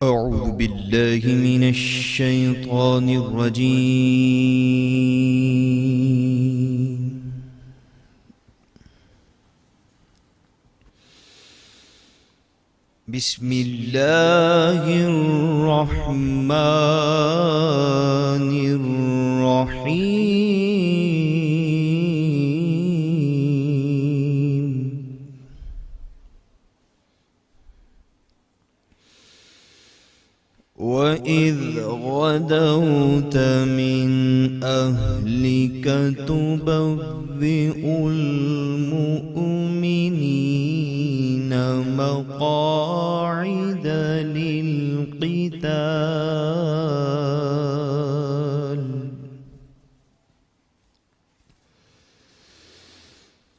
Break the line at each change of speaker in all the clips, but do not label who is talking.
أعوذ بالله من الشيطان الرجيم بسم الله الرحمن الرحيم وإذ غدوت من أهلك تبوئ المؤمنين مقاعد للقتال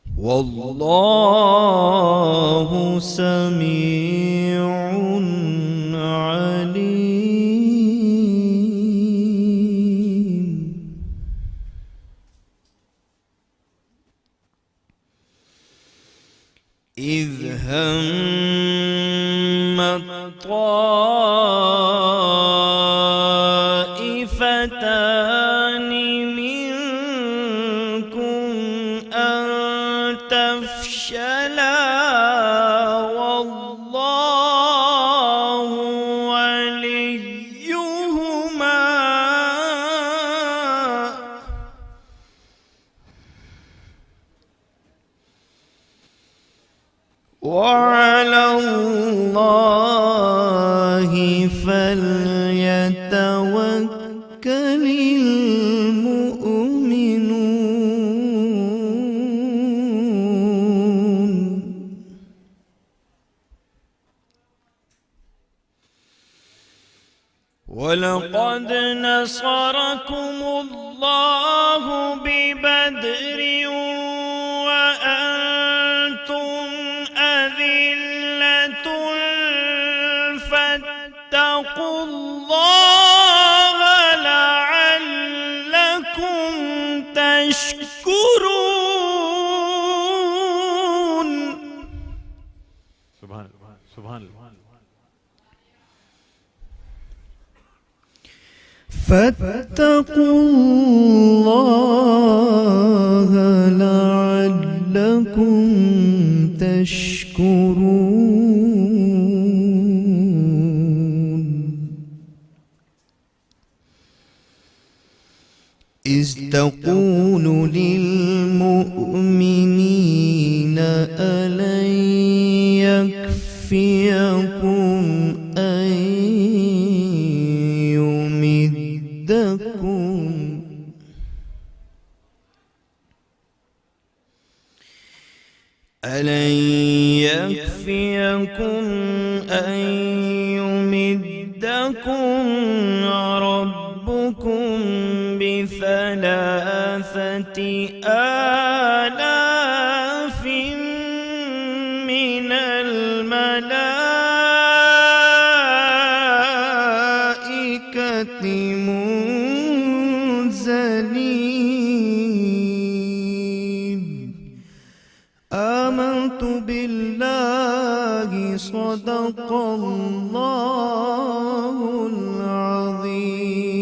والله سميع عليم إذ هم الطائفتان منكم أن تفشلا والله وليهما وعلى الله فليتوكل المؤمنون ولقد نصركم الله ببدر وأنتم أذلة فاتقوا الله لعلكم تشكرون
سبحان اللہ سبحان اللہ
فاتقوا الله لعلكم تشكرون إذ تقول للمؤمنين ألن يكفيكم أن يمدكم ربكم بثلاثة آلاف من الملائكة منزلين آمنت بالله صدق الله العظيم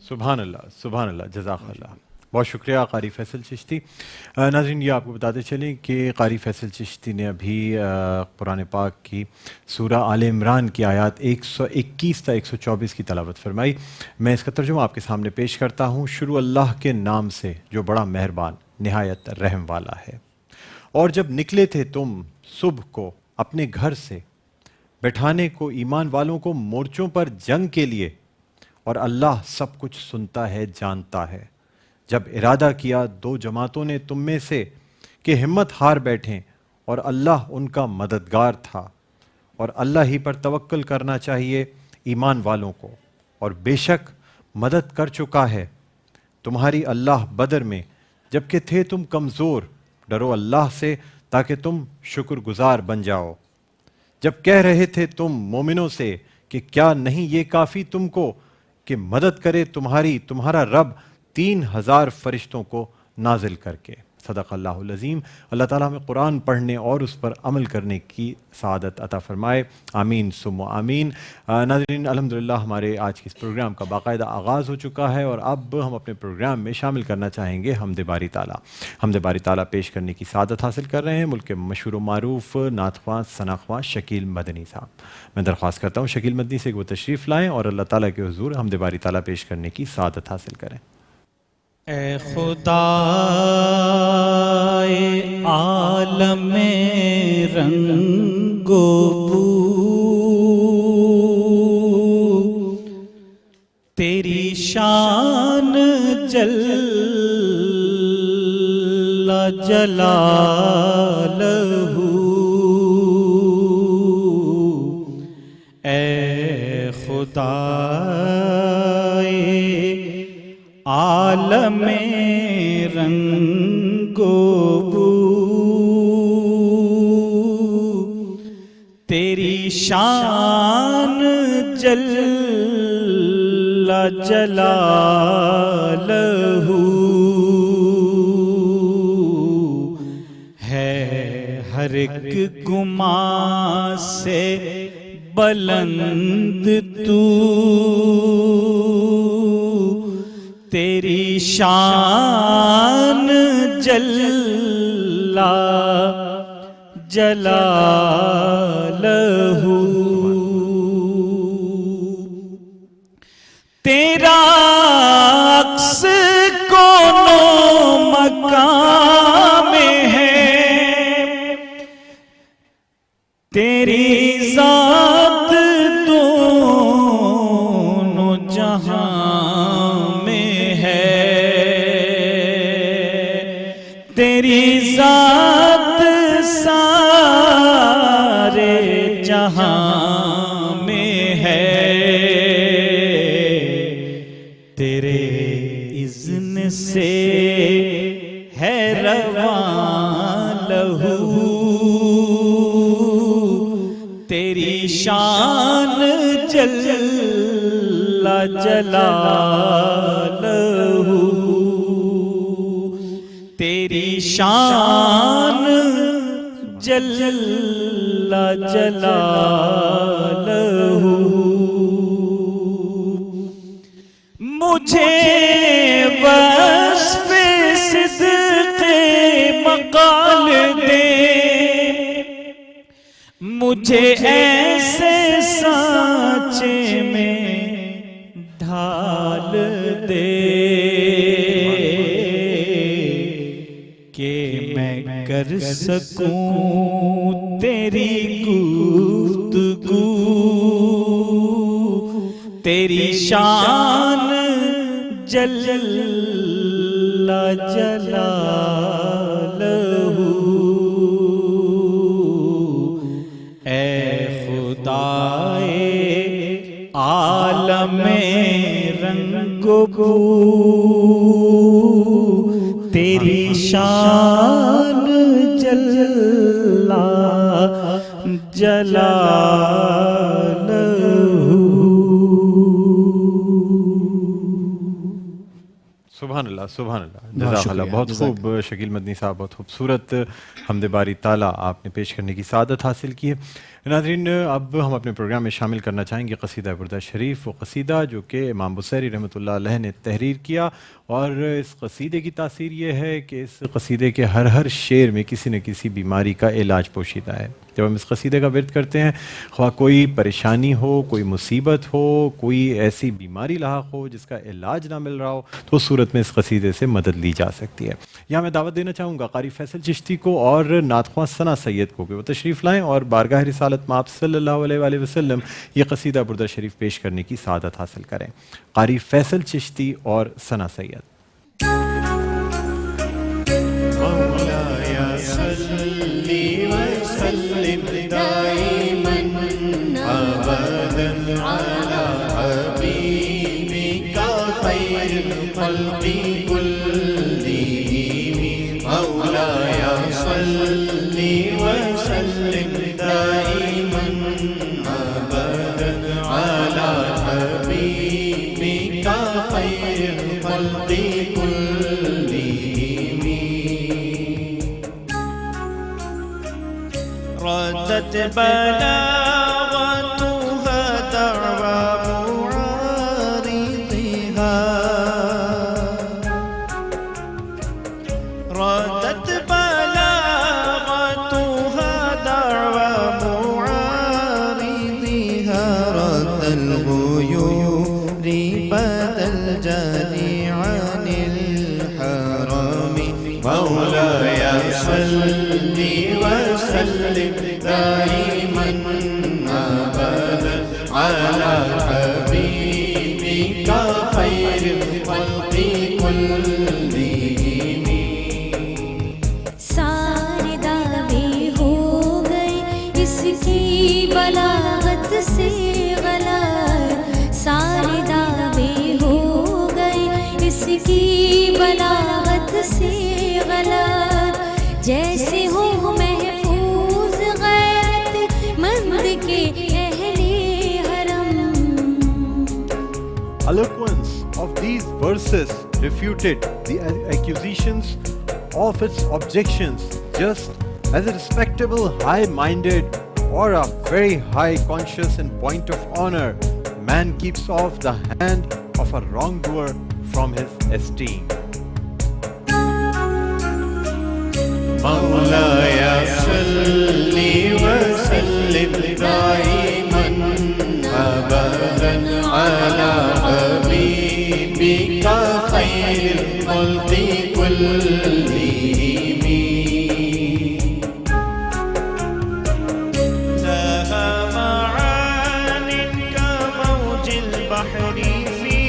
سبحان اللہ جزاک اللہ. بہت شکریہ قاری فیصل چشتی. ناظرین یہ آپ کو بتاتے چلیں کہ قاری فیصل چشتی نے ابھی قرآن پاک کی سورہ آل عمران کی آیات 121 تا 124 کی تلاوت فرمائی. میں اس کا ترجمہ آپ کے سامنے پیش کرتا ہوں. شروع اللہ کے نام سے جو بڑا مہربان نہایت رحم والا ہے. اور جب نکلے تھے تم صبح کو اپنے گھر سے بیٹھانے کو ایمان والوں کو مورچوں پر جنگ کے لیے، اور اللہ سب کچھ سنتا ہے جانتا ہے. جب ارادہ کیا دو جماعتوں نے تم میں سے کہ ہمت ہار بیٹھیں، اور اللہ ان کا مددگار تھا، اور اللہ ہی پر توکل کرنا چاہیے ایمان والوں کو، اور بے شک مدد کر چکا ہے تمہاری اللہ بدر میں جبکہ تھے تم کمزور. ڈرو اللہ سے تاکہ تم شکر گزار بن جاؤ. جب کہہ رہے تھے تم مومنوں سے کہ کیا نہیں یہ کافی تم کو کہ مدد کرے تمہارا رب 3000 فرشتوں کو نازل کر کے. صدق اللہ العظیم. اللہ تعالیٰ ہمیں قرآن پڑھنے اور اس پر عمل کرنے کی سعادت عطا فرمائے. آمین ثم آمین. ناظرین الحمدللہ ہمارے آج کے اس پروگرام کا باقاعدہ آغاز ہو چکا ہے، اور اب ہم اپنے پروگرام میں شامل کرنا چاہیں گے حمد باری تعالیٰ. حمد باری تعالیٰ پیش کرنے کی سعادت حاصل کر رہے ہیں ملک کے مشہور و معروف نعت خواں ثنا خواں شکیل مدنی صاحب. میں درخواست کرتا ہوں شکیل مدنی سے کہ وہ تشریف لائیں اور اللہ تعالیٰ کے حضور حمد باری تعالیٰ پیش کرنے کی سعادت حاصل کریں.
اے خدا عالم رنگ و بو، تیری شان جل جلالہ، اے خدا عالم رنگ و بو، تیری شان جل جلالہ ہے ایک گمان سے بلند تو، تیری شان جل جلالہ، تیرا عکس کونوں مکان میں ہے، تیری ذات دونوں جہاں میں ہے، تیری ذات سارے جہاں میں ہے، تیرے اذن سے ہے رواں لہو، تیری شان جل جلالہ، تیری شان جل جلالہ، مجھے وصف صدق مقال دے، مجھے ایسے سانچے میں ڈھال دے کہ میں کر سکوں تیری گفتگو، تیری شان جل جلالہ، اے خدائے عالم رنگ و بو، تیری شان جل جلالہ۔
سبحان اللہ سبحان اللہ، جزاک اللہ، بہت خوب شکیل مدنی صاحب، بہت خوبصورت حمد باری تعالیٰ آپ نے پیش کرنے کی سعادت حاصل کی ہے۔ ناظرین، اب ہم اپنے پروگرام میں شامل کرنا چاہیں گے قصیدہ بردہ شریف، وہ قصیدہ جو کہ امام بصیری رحمۃ اللہ علیہ نے تحریر کیا، اور اس قصیدے کی تاثیر یہ ہے کہ اس قصیدے کے ہر شعر میں کسی نہ کسی بیماری کا علاج پوشیدہ ہے۔ جب ہم اس قصیدے کا ورد کرتے ہیں، خواہ کوئی پریشانی ہو، کوئی مصیبت ہو، کوئی ایسی بیماری لاحق ہو جس کا علاج نہ مل رہا ہو، تو اس صورت میں اس قصیدے سے مدد لی جا سکتی ہے۔ یہاں میں دعوت دینا چاہوں گا قاری فیصل چشتی کو اور نعت خواں ثنا سید کو کہ وہ تشریف لائیں اور بارگاہ رسالت مآب صلی اللہ علیہ وآلہ وسلم یہ قصیدہ بردہ شریف پیش کرنے کی سعادت حاصل کریں۔ قاری فیصل چشتی اور ثنا سید۔
ردت بلاغتها دعوى معارضها، ردت بلاغتها دعوى معارضها، رد الغيور بدا الجاني عن الحرم، مولاي صل وسلم دائما ابدا على حبيبك خير الخلق كلهم۔
سارے دعوے ہو گئے اس کی بلاغت سے غلط، سارے دعوے ہو گئے اس کی بلاغت سے غلط، جیسے ہو محفوظ غیرت مند کے اہل حرم۔
Eloquence of these verses refuted the accusations of its objections, just as a respectable, high-minded, or a very high conscious and point of honor, man keeps off the hand of a wrongdoer from his esteem.
مولاي صل وسلم دائما أبدا على حبيبك خير الخلق كلهم.
لها معان كموج البحر في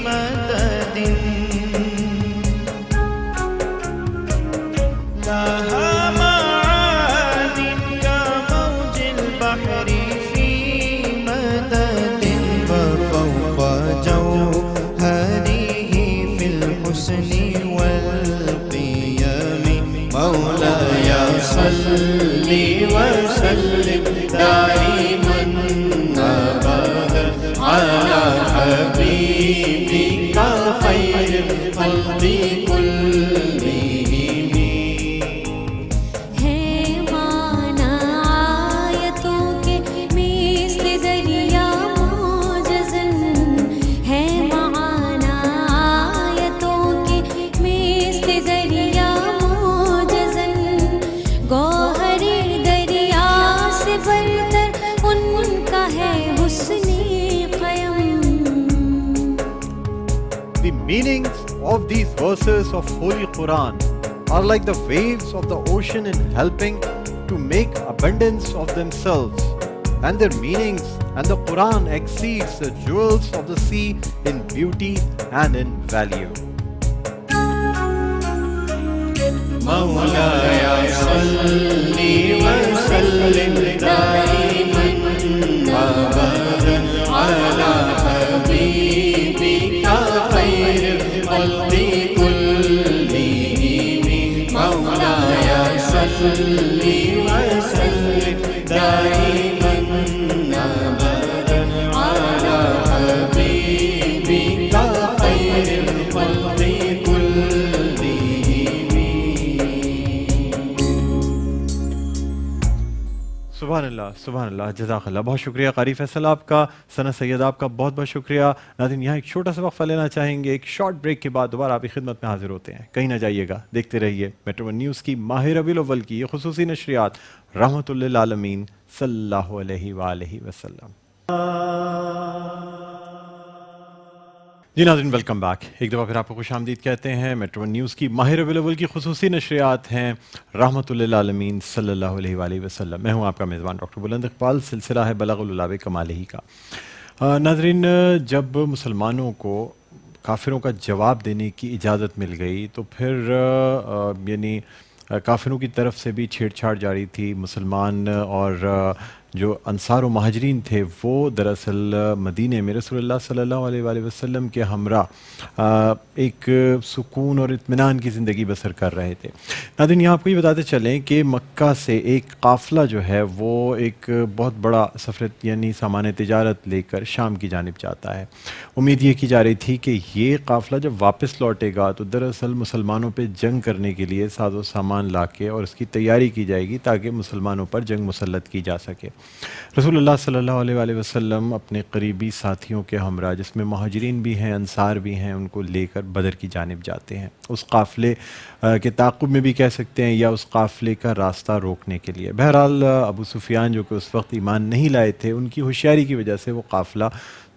مدد، لها معان كموج البحر في مدد،
ففوق جوهره في الحسن والقيم مولاي صل وسلم دائما أبدا على حبيبك خير الخلق كلهم.
ہے مانا آیتوں کے مثل دریا موجزن، ہے مانا آیتوں کے مثل دریا موجزن، گوہر دریا سے برتر ان کا ہے حسن قیم.
The meanings of these verses of Holy Quran are like the waves of the ocean in helping to make abundance of themselves, and their meanings and the Quran exceeds the jewels of the sea in beauty and in value.
مولاي صل وسلم دائما أبدا على حبيبك خير الخلق كلهم. مولاي صل وسلم دائما أبدا على حبيبك خير الخلق كلهم.
سبحان اللہ جزاک اللہ. بہت شکریہ قاری فیصل آپ کا، ثنا سید آپ کا بہت بہت شکریہ. ناظرین یہاں ایک چھوٹا سا وقفہ لینا چاہیں گے، ایک شارٹ بریک کے بعد دوبارہ آپ کی خدمت میں حاضر ہوتے ہیں. کہیں نہ جائیے گا، دیکھتے رہیے میٹرو ون نیوز کی ماہ ربیع الاول کی یہ خصوصی نشریات رحمۃ للعالمین صلی اللہ علیہ وآلہ وسلم. جی ناظرین ویلکم بیک. ایک دفعہ پھر آپ کو خوش آمدید کہتے ہیں. میٹرو ون نیوز کی ماہ ربیع الاول کی خصوصی نشریات ہیں رحمۃ للعالمین صلی اللہ علیہ وآلہ وسلم. میں ہوں آپ کا میزبان ڈاکٹر بلند اقبال. سلسلہ ہے بلغ العلا بکمالہ کا. ناظرین جب مسلمانوں کو کافروں کا جواب دینے کی اجازت مل گئی تو پھر یعنی کافروں کی طرف سے بھی چھیڑ چھاڑ جاری تھی. مسلمان اور جو انصار و مہاجرین تھے وہ دراصل مدینے میں رسول اللہ صلی اللہ علیہ وآلہ وسلم کے ہمراہ ایک سکون اور اطمینان کی زندگی بسر کر رہے تھے. ناظرین یہاں آپ کو یہ بتاتے چلیں کہ مکہ سے ایک قافلہ جو ہے وہ ایک بہت بڑا سفر یعنی سامان تجارت لے کر شام کی جانب جاتا ہے. امید یہ کی جا رہی تھی کہ یہ قافلہ جب واپس لوٹے گا تو دراصل مسلمانوں پہ جنگ کرنے کے لیے ساز و سامان لا کے اور اس کی تیاری کی جائے گی تاکہ مسلمانوں پر جنگ مسلط کی جا سکے. رسول اللہ صلی اللہ علیہ وآلہ وسلم اپنے قریبی ساتھیوں کے ہمراہ جس میں مہاجرین بھی ہیں انصار بھی ہیں ان کو لے کر بدر کی جانب جاتے ہیں، اس قافلے کے تعاقب میں بھی کہہ سکتے ہیں یا اس قافلے کا راستہ روکنے کے لیے. بہرحال ابو سفیان جو کہ اس وقت ایمان نہیں لائے تھے ان کی ہوشیاری کی وجہ سے وہ قافلہ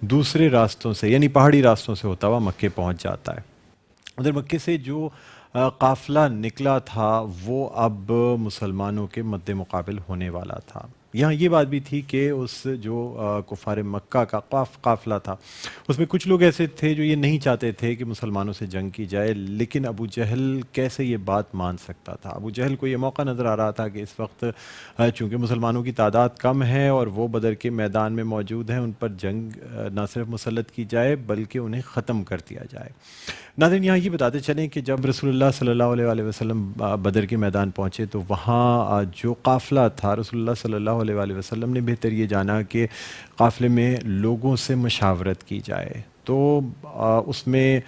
دوسرے راستوں سے یعنی پہاڑی راستوں سے ہوتا ہوا مکے پہنچ جاتا ہے. ادھر مکے سے جو قافلہ نکلا تھا وہ اب مسلمانوں کے مد مقابل ہونے والا تھا. یہاں یہ بات بھی تھی کہ اس جو کفار مکہ کا قافلہ تھا اس میں کچھ لوگ ایسے تھے جو یہ نہیں چاہتے تھے کہ مسلمانوں سے جنگ کی جائے، لیکن ابو جہل کیسے یہ بات مان سکتا تھا. ابو جہل کو یہ موقع نظر آ رہا تھا کہ اس وقت چونکہ مسلمانوں کی تعداد کم ہے اور وہ بدر کے میدان میں موجود ہیں ان پر جنگ نہ صرف مسلط کی جائے بلکہ انہیں ختم کر دیا جائے. ناظرین یہاں یہ بتاتے چلیں کہ جب رسول اللہ صلی اللہ علیہ وآلہ وسلم بدر کے میدان پہنچے تو وہاں جو قافلہ تھا رسول اللہ صلی اللہ علیہ وآلہ وسلم نے بہتر یہ جانا کہ قافلے میں لوگوں سے مشاورت کی جائے. تو اس میں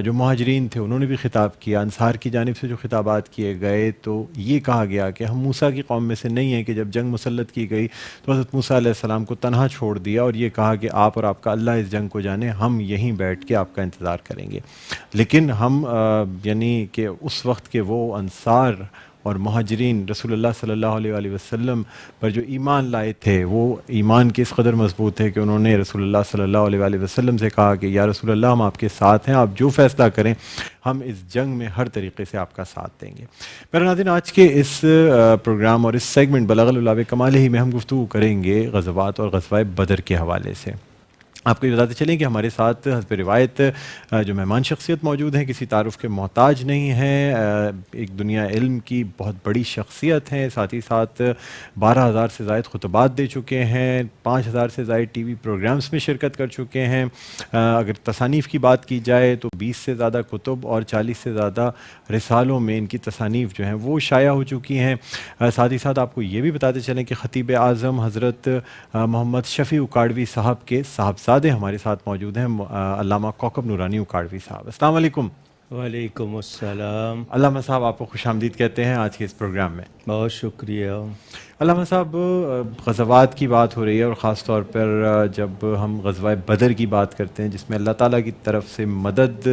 جو مہاجرین تھے انہوں نے بھی خطاب کیا، انصار کی جانب سے جو خطابات کیے گئے تو یہ کہا گیا کہ ہم موسیٰ کی قوم میں سے نہیں ہیں کہ جب جنگ مسلط کی گئی تو حضرت موسیٰ علیہ السلام کو تنہا چھوڑ دیا اور یہ کہا کہ آپ اور آپ کا اللہ اس جنگ کو جانے، ہم یہیں بیٹھ کے آپ کا انتظار کریں گے. لیکن ہم یعنی کہ اس وقت کے وہ انصار اور مہاجرین رسول اللہ صلی اللہ علیہ وآلہ وسلم پر جو ایمان لائے تھے وہ ایمان کے اس قدر مضبوط ہے کہ انہوں نے رسول اللہ صلی اللہ علیہ وآلہ وسلم سے کہا کہ یا رسول اللہ ہم آپ کے ساتھ ہیں، آپ جو فیصلہ کریں ہم اس جنگ میں ہر طریقے سے آپ کا ساتھ دیں گے. میرے ناظرین، آج کے اس پروگرام اور اس سیگمنٹ بلغ العلا بکمالہ میں ہم گفتگو کریں گے غزوات اور غزوہ بدر کے حوالے سے. آپ کو یہ بتاتے چلیں کہ ہمارے ساتھ حسب روایت جو مہمان شخصیت موجود ہیں کسی تعارف کے محتاج نہیں ہیں، ایک دنیا علم کی بہت بڑی شخصیت ہیں، ساتھ ہی ساتھ 12,000 سے زائد خطبات دے چکے ہیں، 5,000 سے زائد ٹی وی پروگرامز میں شرکت کر چکے ہیں. اگر تصانیف کی بات کی جائے تو 20 سے زیادہ کتب اور 40 سے زیادہ رسالوں میں ان کی تصانیف جو ہیں وہ شائع ہو چکی ہیں. ساتھ ہی ساتھ آپ کو یہ بھی بتاتے چلیں کہ خطیب اعظم حضرت محمد شفیع اکاڑوی صاحب کے صاحبزادے ہمارے ساتھ موجود ہیں، علامہ کوکب نورانی اکاڑوی صاحب. السلام علیکم.
وعلیکم السلام.
علامہ صاحب آپ کو خوش آمدید کہتے ہیں آج کے اس پروگرام میں.
بہت شکریہ.
علامہ صاحب، غزوات کی بات ہو رہی ہے اور خاص طور پر جب ہم غزوہ بدر کی بات کرتے ہیں جس میں اللہ تعالیٰ کی طرف سے مدد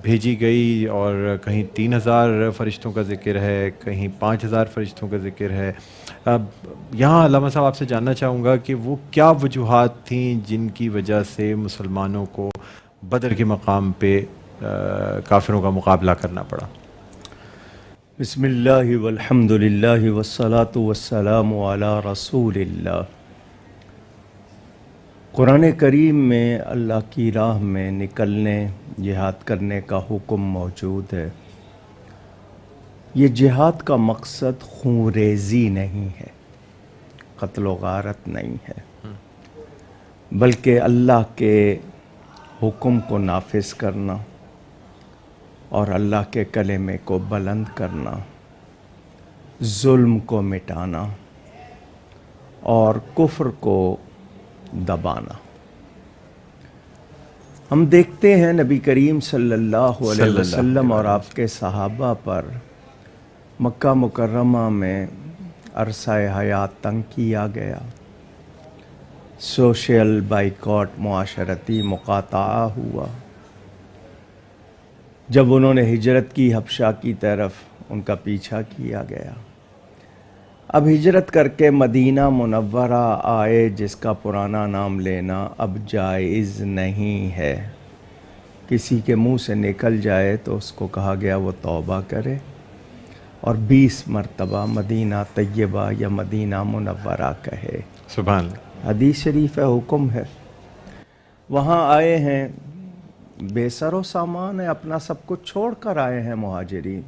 بھیجی گئی اور کہیں 3,000 فرشتوں کا ذکر ہے، کہیں 5,000 فرشتوں کا ذکر ہے. یہاں علامہ صاحب آپ سے جاننا چاہوں گا کہ وہ کیا وجوہات تھیں جن کی وجہ سے مسلمانوں کو بدر کے مقام پہ کافروں کا مقابلہ کرنا پڑا.
بسم اللہ والحمد للہ والصلاة والسلام علی رسول اللہ. قرآن کریم میں اللہ کی راہ میں نکلنے، جہاد کرنے کا حکم موجود ہے. یہ جہاد کا مقصد خون ریزی نہیں ہے، قتل و غارت نہیں ہے، بلکہ اللہ کے حکم کو نافذ کرنا اور اللہ کے کلمے کو بلند کرنا، ظلم کو مٹانا اور کفر کو دبانا. ہم دیکھتے ہیں نبی کریم صلی اللہ علیہ وسلم اور آپ کے صحابہ پر مکہ مکرمہ میں عرصہ حیات تنگ کیا گیا، سوشل بائیکاٹ، معاشرتی مقاطعہ ہوا. جب انہوں نے ہجرت کی حبشہ کی طرف، ان کا پیچھا کیا گیا. اب ہجرت کر کے مدینہ منورہ آئے جس کا پرانا نام لینا اب جائز نہیں ہے. کسی کے منہ سے نکل جائے تو اس کو کہا گیا وہ توبہ کرے اور 20 مرتبہ مدینہ طیبہ یا مدینہ منورہ کہے.
سبحان اللہ.
حدیث شریف ہے، حکم ہے. وہاں آئے ہیں، بے سر و سامان ہے، اپنا سب کچھ چھوڑ کر آئے ہیں مہاجرین.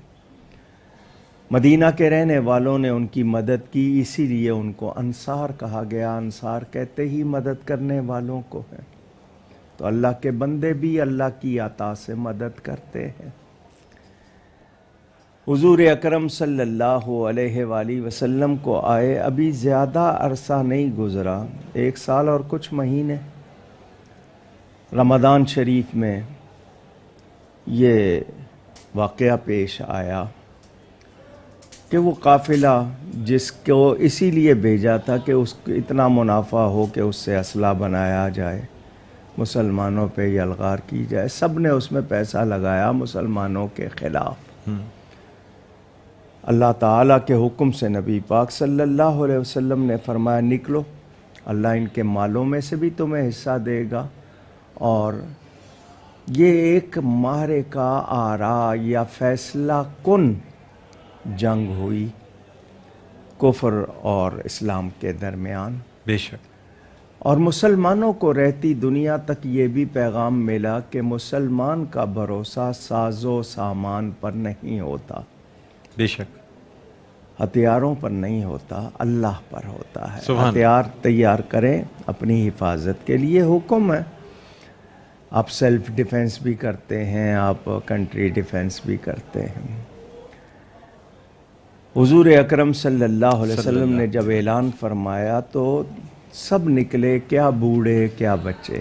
مدینہ کے رہنے والوں نے ان کی مدد کی، اسی لیے ان کو انصار کہا گیا. انصار کہتے ہی مدد کرنے والوں کو ہے. تو اللہ کے بندے بھی اللہ کی عطا سے مدد کرتے ہیں. حضور اکرم صلی اللہ علیہ وآلہ وسلم کو آئے ابھی زیادہ عرصہ نہیں گزرا، 1 سال اور کچھ مہینے. رمضان شریف میں یہ واقعہ پیش آیا کہ وہ قافلہ جس کو اسی لیے بھیجا تھا کہ اس کو اتنا منافع ہو کہ اس سے اسلحہ بنایا جائے، مسلمانوں پہ یلغار کی جائے، سب نے اس میں پیسہ لگایا مسلمانوں کے خلاف. اللہ تعالیٰ کے حکم سے نبی پاک صلی اللہ علیہ وسلم نے فرمایا نکلو، اللہ ان کے مالوں میں سے بھی تمہیں حصہ دے گا. اور یہ ایک معرکہ آرا یا فیصلہ کن جنگ ہوئی کفر اور اسلام کے درمیان.
بے شک.
اور مسلمانوں کو رہتی دنیا تک یہ بھی پیغام ملا کہ مسلمان کا بھروسہ ساز و سامان پر نہیں ہوتا،
بے شک،
ہتھیاروں پر نہیں ہوتا، اللہ پر ہوتا ہے.
سبحان.
ہتھیار تیار کریں اپنی حفاظت کے لیے، حکم ہے. آپ سیلف ڈیفنس بھی کرتے ہیں، آپ کنٹری ڈیفنس بھی کرتے ہیں. حضور اکرم صلی اللہ علیہ وسلم نے جب اعلان فرمایا تو سب نکلے، کیا بوڑھے کیا بچے.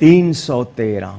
313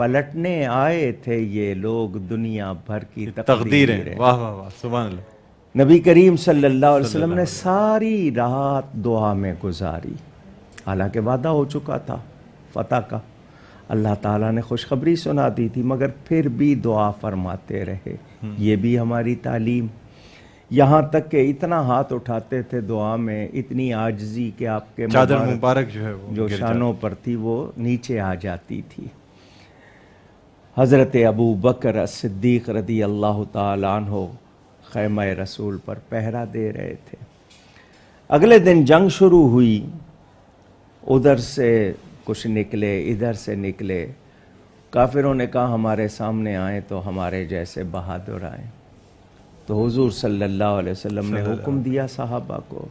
پلٹنے آئے تھے یہ لوگ دنیا بھر کی
تقدیریں.
تقدیریں.
واہ واہ واہ، سبحان اللہ.
نبی کریم صلی اللہ علیہ وسلم نے ساری رات دعا میں گزاری، حالانکہ وعدہ ہو چکا تھا فتح کا، اللہ تعالیٰ نے خوشخبری سنا دی تھی، مگر پھر بھی دعا فرماتے رہے. یہ بھی ہماری تعلیم. یہاں تک کہ اتنا ہاتھ اٹھاتے تھے دعا میں، اتنی عاجزی کہ آپ کے
چادر مبارک جو ہے وہ
جو شانوں پر تھی وہ نیچے آ جاتی تھی. حضرت ابو بکر صدیق رضی اللہ تعالیٰ عنہ خیمہ رسول پر پہرا دے رہے تھے. اگلے دن جنگ شروع ہوئی، ادھر سے کچھ نکلے، ادھر سے نکلے. کافروں نے کہا ہمارے سامنے آئیں تو ہمارے جیسے بہادر آئیں. تو حضور صلی اللہ علیہ وسلم نے حکم دیا صحابہ کو،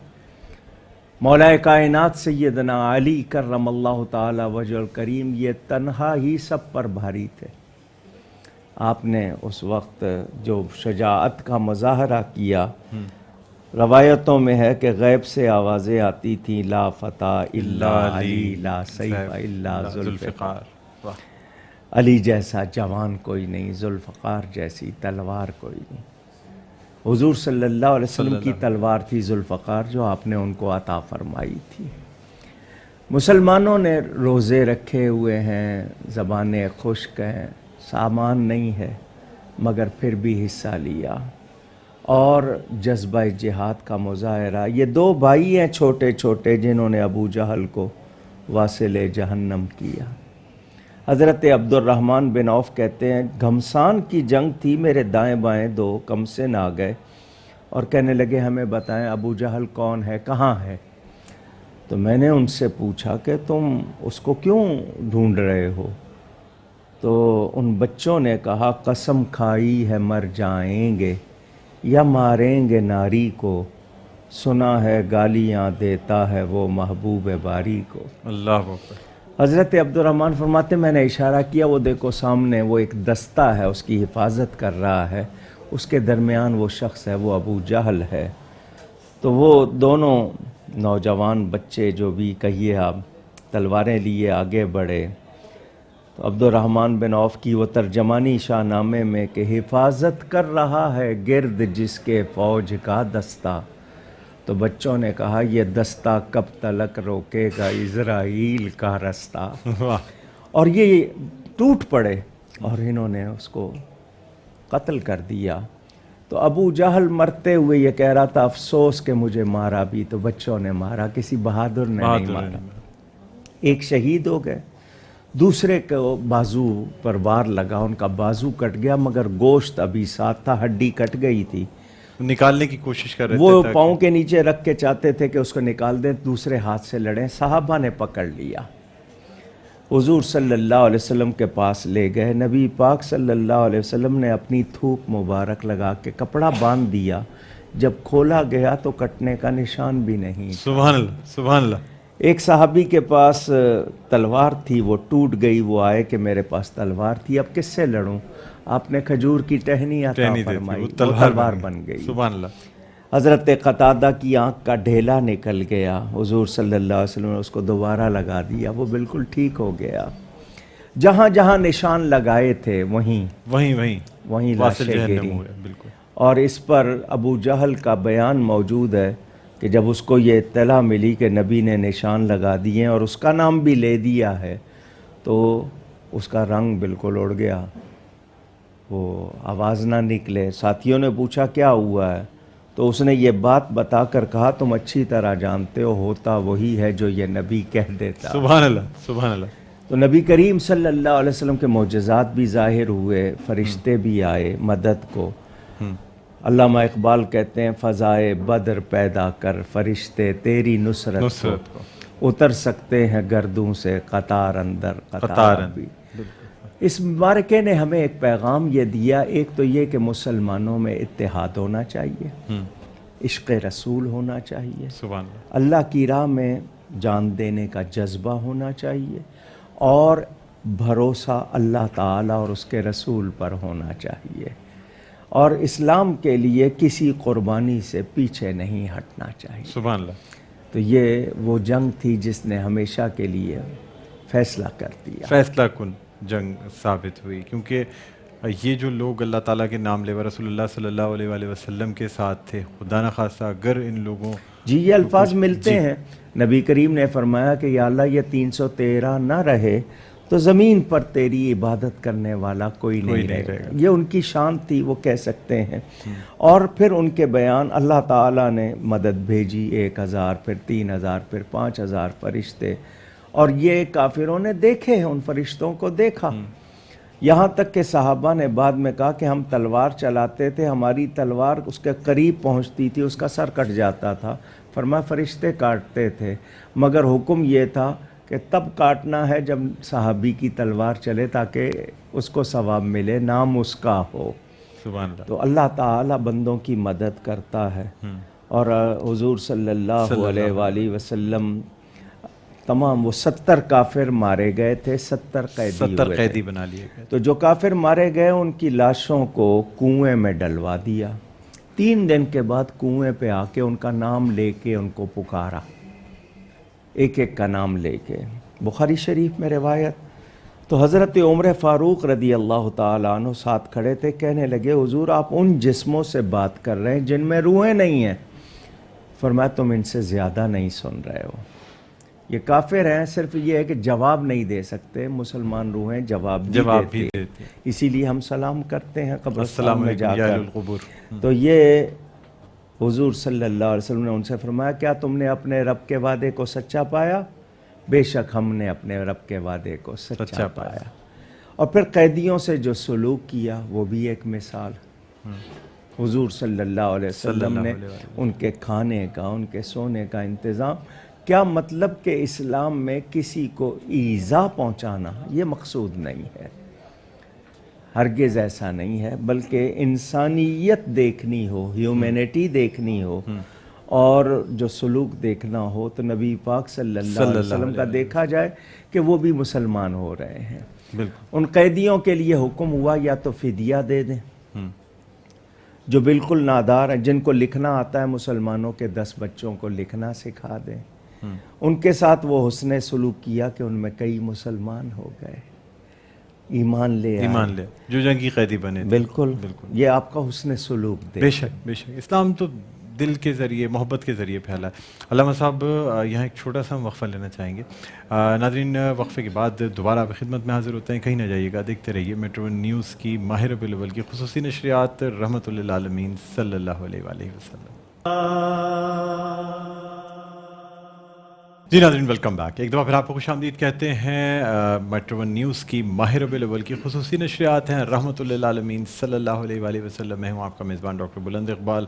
مولا کائنات سیدنا علی کرم اللہ تعالی وجہ الکریم یہ تنہا ہی سب پر بھاری تھے. آپ نے اس وقت جو شجاعت کا مظاہرہ کیا، روایتوں میں ہے کہ غیب سے آوازیں آتی تھیں، لا فتح الا علی، لا سیف الا ذوالفقار. علی جیسا جوان کوئی نہیں، ذوالفقار جیسی تلوار کوئی نہیں. حضور صلی اللہ علیہ وسلم کی تلوار تھی ذوالفقار، جو آپ نے ان کو عطا فرمائی تھی. مسلمانوں نے روزے رکھے ہوئے ہیں، زبانیں خشک ہیں، سامان نہیں ہے، مگر پھر بھی حصہ لیا اور جذبہ جہاد کا مظاہرہ. یہ دو بھائی ہیں چھوٹے چھوٹے جنہوں نے ابو جہل کو واصل جہنم کیا. حضرت عبد الرحمن بن عوف کہتے ہیں گھمسان کی جنگ تھی، میرے دائیں بائیں دو کمسن آ گئے اور کہنے لگے ہمیں بتائیں ابو جہل کون ہے، کہاں ہے. تو میں نے ان سے پوچھا کہ تم اس کو کیوں ڈھونڈ رہے ہو؟ تو ان بچوں نے کہا قسم کھائی ہے مر جائیں گے یا ماریں گے ناری کو، سنا ہے گالیاں دیتا ہے وہ محبوب باری کو.
اللہ اکبر.
حضرت عبد الرحمن فرماتے میں نے اشارہ کیا، وہ دیکھو سامنے وہ ایک دستہ ہے، اس کی حفاظت کر رہا ہے، اس کے درمیان وہ شخص ہے، وہ ابو جہل ہے. تو وہ دونوں نوجوان بچے جو بھی کہیے آپ تلواریں لیے آگے بڑھے. تو عبد الرحمن بن عوف کی وہ ترجمانی شاہ نامے میں کہ حفاظت کر رہا ہے گرد جس کے فوج کا دستہ. تو بچوں نے کہا یہ دستہ کب تلک روکے گا اسرائیل کا رستہ. اور یہ ٹوٹ پڑے اور انہوں نے اس کو قتل کر دیا. تو ابو جہل مرتے ہوئے یہ کہہ رہا تھا افسوس کہ مجھے مارا بھی، تو بچوں نے مارا، کسی بہادر نے نہیں مارا. ایک شہید ہو گئے، دوسرے کو بازو پر وار لگا، ان کا بازو کٹ گیا مگر گوشت ابھی ساتھ تھا، ہڈی کٹ گئی تھی،
نکالنے کی کوشش کر رہے تھے.
وہ پاؤں کے نیچے رکھ کے چاہتے تھے کہ اس کو نکال دیں، دوسرے ہاتھ سے لڑیں. صحابہ نے پکڑ لیا، حضور صلی اللہ علیہ وسلم کے پاس لے گئے. نبی پاک صلی اللہ علیہ وسلم نے اپنی تھوک مبارک لگا کے کپڑا باندھ دیا. جب کھولا گیا تو کٹنے کا نشان بھی نہیں.
سبحان اللہ سبحان اللہ.
ایک صحابی کے پاس تلوار تھی، وہ ٹوٹ گئی. وہ آئے کہ میرے پاس تلوار تھی، اب کس سے لڑوں؟ آپ نے کھجور کی ٹہنی عطا فرمائی، وہ تلوار بن گئی.
سبحان اللہ.
حضرت قتادہ کی آنکھ کا ڈھیلا نکل گیا، حضور صلی اللہ علیہ وسلم نے اس کو دوبارہ لگا دیا، وہ بالکل ٹھیک ہو گیا. جہاں جہاں نشان لگائے تھے وہیں لاشیں گری. اور اس پر ابو جہل کا بیان موجود ہے کہ جب اس کو یہ اطلاع ملی کہ نبی نے نشان لگا دیے اور اس کا نام بھی لے دیا ہے، تو اس کا رنگ بالکل اڑ گیا، وہ آواز نہ نکلے. ساتھیوں نے پوچھا کیا ہوا ہے؟ تو اس نے یہ بات بتا کر کہا تم اچھی طرح جانتے ہو، ہوتا وہی ہے جو یہ نبی کہہ دیتا.
سبحان اللہ سبحان اللہ.
تو نبی کریم صلی اللہ علیہ وسلم کے معجزات بھی ظاہر ہوئے، فرشتے بھی آئے مدد کو. علامہ اقبال کہتے ہیں فضائے بدر پیدا کر فرشتے تیری نصرت کو، اتر سکتے ہیں گردوں سے قطار اندر قطار بھی. اس مبارکے نے ہمیں ایک پیغام یہ دیا، ایک تو یہ کہ مسلمانوں میں اتحاد ہونا چاہیے، عشق رسول ہونا چاہیے،
سبحان اللہ،
اللہ کی راہ میں جان دینے کا جذبہ ہونا چاہیے، اور بھروسہ اللہ تعالیٰ اور اس کے رسول پر ہونا چاہیے، اور اسلام کے لیے کسی قربانی سے پیچھے نہیں ہٹنا چاہیے.
سبحان اللہ.
تو یہ وہ جنگ تھی جس نے ہمیشہ کے لیے فیصلہ کر دیا.
فیصلہ کن. جنگ ثابت ہوئی، کیونکہ یہ جو لوگ اللہ تعالیٰ کے نام لیوا رسول اللہ صلی اللہ علیہ وآلہ وسلم کے ساتھ تھے، خدا نخواستہ اگر ان لوگوں
جی یہ الفاظ ملتے ہیں، نبی کریم نے فرمایا کہ یا اللہ یہ 313 نہ رہے تو زمین پر تیری عبادت کرنے والا کوئی نہیں رہے گا. یہ ان کی شان تھی، وہ کہہ سکتے ہیں. اور پھر ان کے بیان اللہ تعالیٰ نے مدد بھیجی، 1000 پھر 3000 پھر 5000 فرشتے، اور یہ کافروں نے دیکھے ہیں، ان فرشتوں کو دیکھا. یہاں تک کہ صحابہ نے بعد میں کہا کہ ہم تلوار چلاتے تھے، ہماری تلوار اس کے قریب پہنچتی تھی، اس کا سر کٹ جاتا تھا. فرمایا فرشتے کاٹتے تھے، مگر حکم یہ تھا کہ تب کاٹنا ہے جب صحابی کی تلوار چلے تاکہ اس کو ثواب ملے، نام اس کا ہو.
سبحان اللہ.
تو اللہ تعالیٰ بندوں کی مدد کرتا ہے. اور حضور صلی اللہ علیہ وآلہ وسلم تمام وہ 70 کافر مارے گئے تھے، 70
قیدی بنا لیے گئے.
تو جو کافر مارے گئے ان کی لاشوں کو کنویں میں ڈلوا دیا. 3 دن کے بعد کنویں پہ آ کے ان کا نام لے کے ان کو پکارا، ایک ایک کا نام لے کے. بخاری شریف میں روایت. تو حضرت عمر فاروق رضی اللہ تعالیٰ عنہ ساتھ کھڑے تھے، کہنے لگے حضور آپ ان جسموں سے بات کر رہے ہیں جن میں روحیں نہیں ہیں. فرمایا تم ان سے زیادہ نہیں سن رہے ہو. یہ کافر ہیں، صرف یہ ہے کہ جواب نہیں دے سکتے، مسلمان روحیں جواب بھی دیتے ہیں. اسی لیے ہم سلام کرتے ہیں قبرستان میں جا کر. تو یہ حضور صلی اللہ علیہ وسلم نے ان سے فرمایا کیا تم نے اپنے رب کے وعدے کو سچا پایا؟ بے شک ہم نے اپنے رب کے وعدے کو سچا پایا. اور پھر قیدیوں سے جو سلوک کیا وہ بھی ایک مثال. حضور صلی اللہ علیہ وسلم نے ان کے کھانے کا، ان کے سونے کا انتظام. کیا مطلب کہ اسلام میں کسی کو ایذا پہنچانا یہ مقصود نہیں ہے، ہرگز ایسا نہیں ہے، بلکہ انسانیت دیکھنی ہو، ہیومینٹی دیکھنی ہو اور جو سلوک دیکھنا ہو تو نبی پاک صلی اللہ علیہ وسلم کا دیکھا جائے کہ وہ بھی مسلمان ہو رہے ہیں. ان قیدیوں کے لیے حکم ہوا یا تو فدیہ دے دیں، جو بالکل نادار ہیں، جن کو لکھنا آتا ہے مسلمانوں کے 10 بچوں کو لکھنا سکھا دیں. ان کے ساتھ وہ حسن سلوک کیا کہ ان میں کئی مسلمان ہو گئے، ایمان لے
جو جنگی قیدی بنے.
بالکل یہ آپ کا حسن سلوک دے.
بے شک بے شک. اسلام تو دل کے ذریعے، محبت کے ذریعے پھیلا ہے. علامہ صاحب یہاں ایک چھوٹا سا ہم وقفہ لینا چاہیں گے. ناظرین وقفے کے بعد دوبارہ آپ خدمت میں حاضر ہوتے ہیں، کہیں نہ جائیے گا، دیکھتے رہیے میٹرو ون نیوز کی ماہ ربیع الاول کی خصوصی نشریات رحمت للعالمین صلی اللہ علیہ وآلہ وسلم. جی ناظرین ویلکم بیک. ایک دفعہ پھر آپ کو خوش آمدید کہتے ہیں. میٹرو ون نیوز کی ماہ ربیع الاول کی خصوصی نشریات ہیں رحمت للعالمین صلی اللہ علیہ وآلہ وسلم. میں ہوں آپ کا میزبان ڈاکٹر بلند اقبال،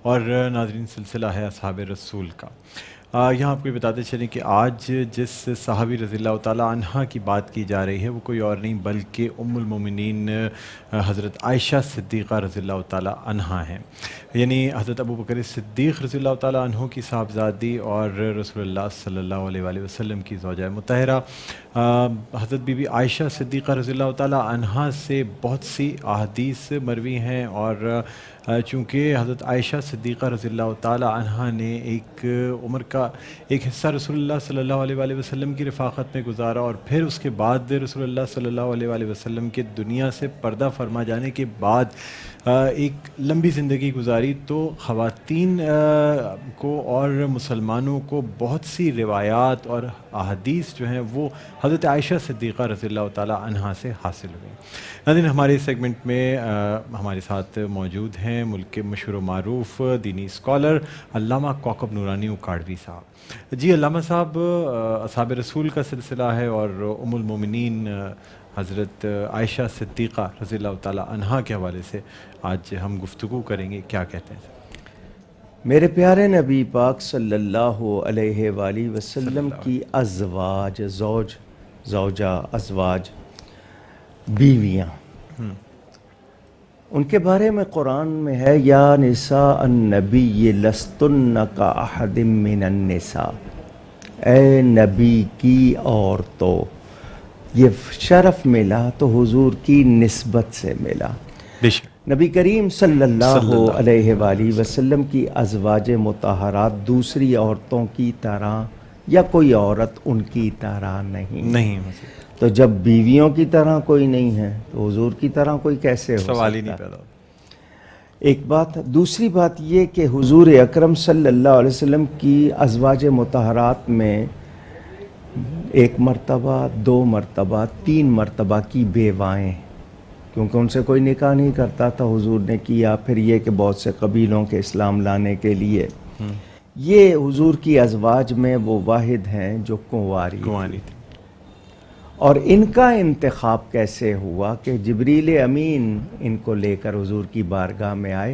اور ناظرین سلسلہ ہے اصحاب رسول کا. یہاں آپ کو بتاتے چلیں کہ آج جس صحابی رضی اللہ تعالیٰ عنہ کی بات کی جا رہی ہے وہ کوئی اور نہیں بلکہ ام المومنین حضرت عائشہ صدیقہ رضی اللہ تعالیٰ عنہ ہیں. یعنی حضرت ابو بکر صدیق رضی اللہ تعالیٰ عنہ کی صاحبزادی اور رسول اللہ صلی اللہ علیہ وآلہ وسلم کی زوجہ مطہرہ حضرت بی بی عائشہ صدیقہ رضی اللہ تعالیٰ عنہ سے بہت سی احادیث مروی ہیں. اور چونکہ حضرت عائشہ صدیقہ رضی اللہ تعالیٰ عنہ نے ایک عمر کا ایک حصہ رسول اللہ صلی اللہ علیہ وآلہ وسلم کی رفاقت میں گزارا، اور پھر اس کے بعد رسول اللہ صلی اللہ علیہ وآلہ وسلم کے دنیا سے پردہ فرما جانے کے بعد ایک لمبی زندگی گزاری. تو خواتین کو اور مسلمانوں کو بہت سی روایات اور احادیث جو ہیں وہ حضرت عائشہ صدیقہ رضی اللہ تعالیٰ عنہ سے حاصل ہوئے. ناظرین ہمارے اس سیگمنٹ میں ہمارے ساتھ موجود ہیں ملک کے مشہور و معروف دینی اسکالر علامہ کوکب نورانی اکاڑوی صاحب. جی علامہ صاحب، اصحاب رسول کا سلسلہ ہے اور ام المومنین حضرت عائشہ صدیقہ رضی اللہ تعالیٰ عنہ کے حوالے سے آج ہم گفتگو کریں گے، کیا کہتے ہیں؟
میرے پیارے نبی پاک صلی اللہ علیہ وآلہ وسلم کی ازواج، زوجہ، ازواج، بیویاں، ان کے بارے میں قرآن میں ہے یا نساء النبی لستن کا احد من النساء، اے نبی کی عورتوں. یہ شرف ملا تو حضور کی نسبت سے ملا. نبی کریم صلی اللہ علیہ وآلہ وسلم کی ازواج مطہرات دوسری عورتوں کی طرح یا کوئی عورت ان کی طرح نہیں. تو جب بیویوں کی طرح کوئی نہیں ہے تو حضور کی طرح کوئی کیسے ہو
سوال ہی
سکتا
نہیں
ہے؟
پیدا ہوتا.
ایک بات. دوسری بات یہ کہ حضور اکرم صلی اللہ علیہ وسلم کی ازواج مطہرات میں ایک مرتبہ، 2 مرتبہ، 3 مرتبہ کی بیوائیں، کیونکہ ان سے کوئی نکاح نہیں کرتا تھا، حضور نے کیا. پھر یہ کہ بہت سے قبیلوں کے اسلام لانے کے لیے، یہ حضور کی ازواج میں وہ واحد ہیں جو کنواری
کنواری
تھی. اور ان کا انتخاب کیسے ہوا کہ جبریل امین ان کو لے کر حضور کی بارگاہ میں آئے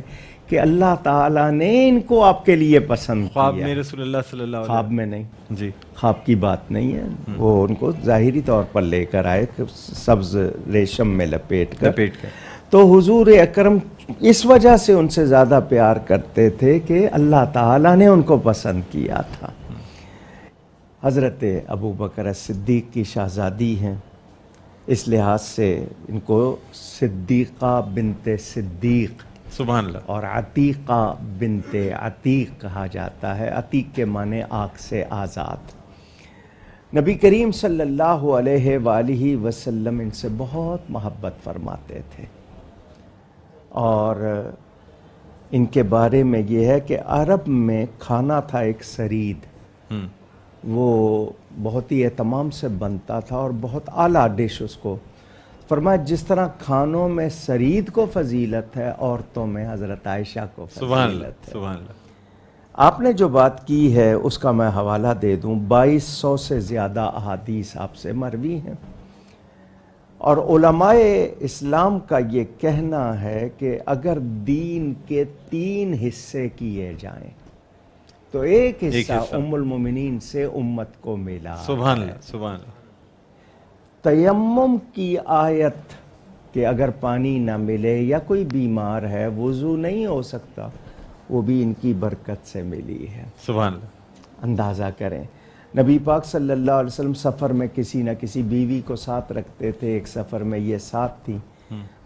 کہ اللہ تعالیٰ نے ان کو آپ کے لیے پسند
خواب
کیا.
میں رسول اللہ صلی اللہ علیہ
خواب میں نہیں،
جی
خواب کی بات نہیں ہے، وہ ان کو ظاہری طور پر لے کر آئے سبز ریشم میں لپیٹ کر. تو حضور اکرم اس وجہ سے ان سے زیادہ پیار کرتے تھے کہ اللہ تعالیٰ نے ان کو پسند کیا تھا. حضرت ابو بکر صدیق کی شہزادی ہیں، اس لحاظ سے ان کو صدیقہ بنت صدیق
سبحان اللہ.
اور عتیقہ بنت عتیق کہا جاتا ہے. عتیق کے معنی آگ سے آزاد. نبی کریم صلی اللہ علیہ وآلہ وسلم ان سے بہت محبت فرماتے تھے. اور ان کے بارے میں یہ ہے کہ عرب میں کھانا تھا ایک سرید، وہ بہت ہی اہتمام سے بنتا تھا اور بہت اعلیٰ ڈش اس کو. فرمایا جس طرح کھانوں میں سرید کو فضیلت ہے، عورتوں میں حضرت عائشہ کو
سبحان اللہ.
فضیلت ہے.
سبحان اللہ.
آپ نے جو بات کی ہے اس کا میں حوالہ دے دوں. 2200 سے زیادہ احادیث آپ سے مروی ہیں، اور علماء اسلام کا یہ کہنا ہے کہ اگر دین کے 3 حصے کیے جائیں تو ایک حصہ ام المومنین سے امت کو ملا.
سبحان اللہ. سبحان اللہ.
تیمم کی آیت کہ اگر پانی نہ ملے یا کوئی بیمار ہے وضو نہیں ہو سکتا، وہ بھی ان کی برکت سے ملی ہے.
سبحان اللہ.
اندازہ کریں، نبی پاک صلی اللہ علیہ وسلم سفر میں کسی نہ کسی بیوی کو ساتھ رکھتے تھے. ایک سفر میں یہ ساتھ تھی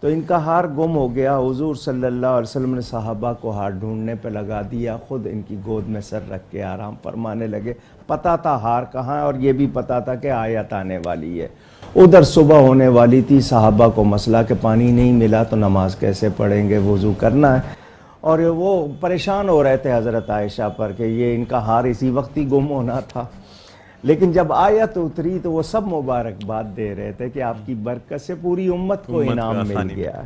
تو ان کا ہار گم ہو گیا. حضور صلی اللہ علیہ وسلم نے صحابہ کو ہار ڈھونڈنے پہ لگا دیا، خود ان کی گود میں سر رکھ کے آرام فرمانے لگے. پتہ تھا ہار کہاں ہے، اور یہ بھی پتہ تھا کہ آیت آنے والی ہے. ادھر صبح ہونے والی تھی، صحابہ کو مسئلہ کہ پانی نہیں ملا تو نماز کیسے پڑھیں گے، وضو کرنا ہے. اور وہ پریشان ہو رہے تھے حضرت عائشہ پر کہ یہ ان کا ہار اسی وقت ہی گم ہونا تھا. لیکن جب آیت اتری تو وہ سب مبارکباد دے رہے تھے کہ آپ کی برکت سے پوری امت کو انعام مل گیا.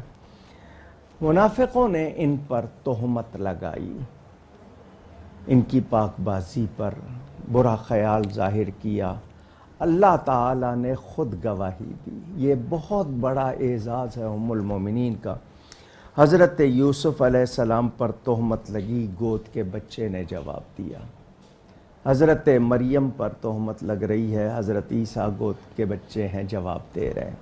منافقوں نے ان پر تہمت لگائی، ان کی پاک بازی پر برا خیال ظاہر کیا. اللہ تعالیٰ نے خود گواہی دی. یہ بہت بڑا اعزاز ہے ام المومنین کا. حضرت یوسف علیہ السلام پر تہمت لگی، گود کے بچے نے جواب دیا. حضرت مریم پر تہمت لگ رہی ہے، حضرت عیسیٰ گود کے بچے ہیں، جواب دے رہے ہیں.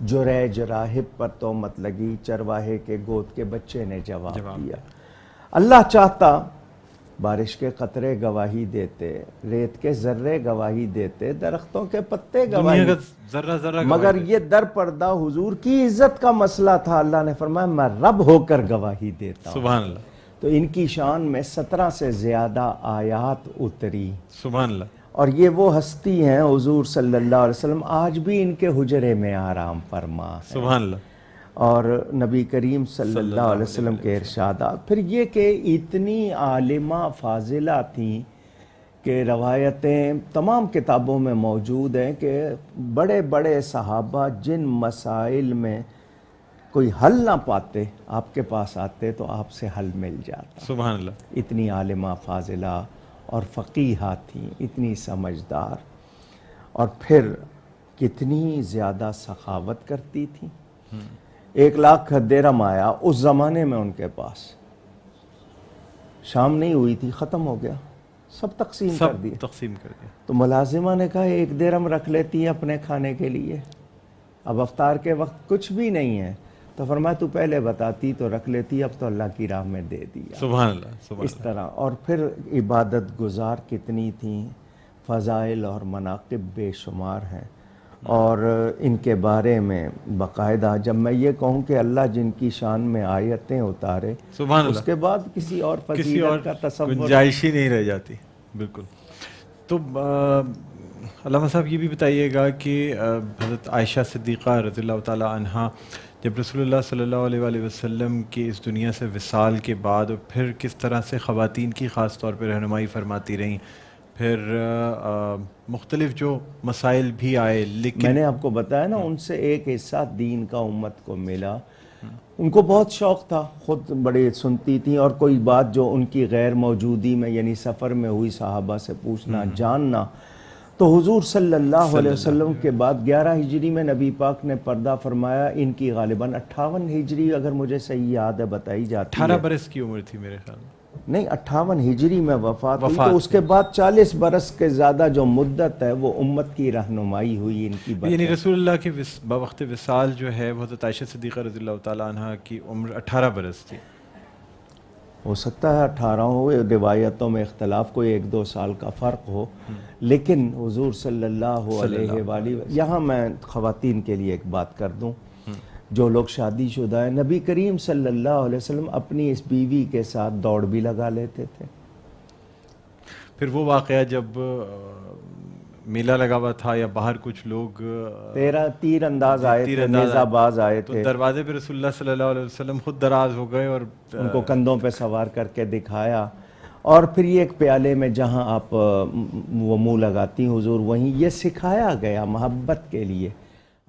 جریج راہب پر تہمت لگی، چرواہے کے گود کے بچے نے جواب دیا. اللہ چاہتا بارش کے قطرے گواہی دیتے، ریت کے ذرے گواہی دیتے، درختوں کے پتے گواہی دیتے، مگر یہ در پردہ حضور کی عزت کا مسئلہ تھا. اللہ نے فرمایا میں رب ہو کر گواہی دیتا ہوں.
سبحان اللہ.
تو ان کی شان میں 17 سے زیادہ آیات اتری.
سبحان اللہ.
اور یہ وہ ہستی ہیں حضور صلی اللہ علیہ وسلم آج بھی ان کے حجرے میں آرام فرما ہے.
سبحان اللہ.
اور نبی کریم صلی اللہ علیہ وسلم کے ارشادات. پھر یہ کہ اتنی عالمہ فاضلہ تھیں کہ روایتیں تمام کتابوں میں موجود ہیں کہ بڑے بڑے صحابہ جن مسائل میں کوئی حل نہ پاتے آپ کے پاس آتے تو آپ سے حل مل جاتا.
سبحان اللہ.
اتنی عالمہ فاضلہ اور فقیہہ تھیں، اتنی سمجھدار، اور پھر کتنی زیادہ سخاوت کرتی تھیں. 1 لاکھ درہم آیا اس زمانے میں ان کے پاس، شام نہیں ہوئی تھی، ختم ہو گیا، سب تقسیم کر دیا. تو ملازمہ نے کہا 1 درہم رکھ لیتی ہے اپنے کھانے کے لیے، اب افطار کے وقت کچھ بھی نہیں ہے. تو فرمایا تو پہلے بتاتی تو رکھ لیتی، اب تو اللہ کی راہ میں دے دیا.
سبحان اللہ.
اس طرح. اور پھر عبادت گزار کتنی تھیں، فضائل اور مناقب بے شمار ہیں. اور ان کے بارے میں باقاعدہ جب میں یہ کہوں کہ اللہ جن کی شان میں آیتیں اتارے، اس کے بعد کسی اور فضیلت کا تصور
گنجائش ہی نہیں رہ جاتی. بالکل. تو علامہ صاحب یہ بھی بتائیے گا کہ حضرت عائشہ صدیقہ رضی اللہ تعالیٰ عنہا جب رسول اللہ صلی اللہ علیہ وآلہ وسلم کی اس دنیا سے وصال کے بعد اور پھر کس طرح سے خواتین کی خاص طور پہ رہنمائی فرماتی رہیں، پھر مختلف جو مسائل بھی آئے، لیکن
میں نے آپ کو بتایا نا ان سے ایک حصہ دین کا امت کو ملا. ان کو بہت شوق تھا، خود بڑے سنتی تھیں، اور کوئی بات جو ان کی غیر موجودی میں یعنی سفر میں ہوئی صحابہ سے پوچھنا جاننا. تو حضور صلی اللہ علیہ وسلم کے بعد 11 ہجری میں نبی پاک نے پردہ فرمایا. ان کی غالباً 58 ہجری اگر مجھے صحیح یاد ہے بتائی جاتی ہے.
18 برس کی عمر تھی میرے خیال میں.
نہیں 58 ہجری میں وفات ہوئی. تو اس کے بعد 40 برس کے زیادہ جو مدت ہے وہ امت کی رہنمائی ہوئی ان کی
یعنی رسول اللہ کے بوقت وصال جو ہے وہ حضرت عائشہ صدیقہ رضی اللہ تعالیٰ عنہ کی عمر 18 برس تھی.
ہو سکتا ہے 18 ہو، روایتوں میں اختلاف، کوئی 1-2 سال کا فرق ہو، لیکن حضور صلی اللہ علیہ وآلہ. یہاں میں خواتین کے لیے ایک بات کر دوں، جو لوگ شادی شدہ ہیں، نبی کریم صلی اللہ علیہ وسلم اپنی اس بیوی کے ساتھ دوڑ بھی لگا لیتے تھے.
پھر وہ واقعہ جب میلہ لگا ہوا تھا یا باہر کچھ لوگ
تیر انداز آئے تھے، نیزہ باز آئے
تو
تھے،
دروازے پہ رسول اللہ صلی اللہ علیہ وسلم خود دراز ہو گئے اور
ان کو کندھوں پہ سوار کر کے دکھایا. اور پھر یہ ایک پیالے میں جہاں آپ وہ منہ لگاتی حضور، وہیں یہ سکھایا گیا محبت کے لیے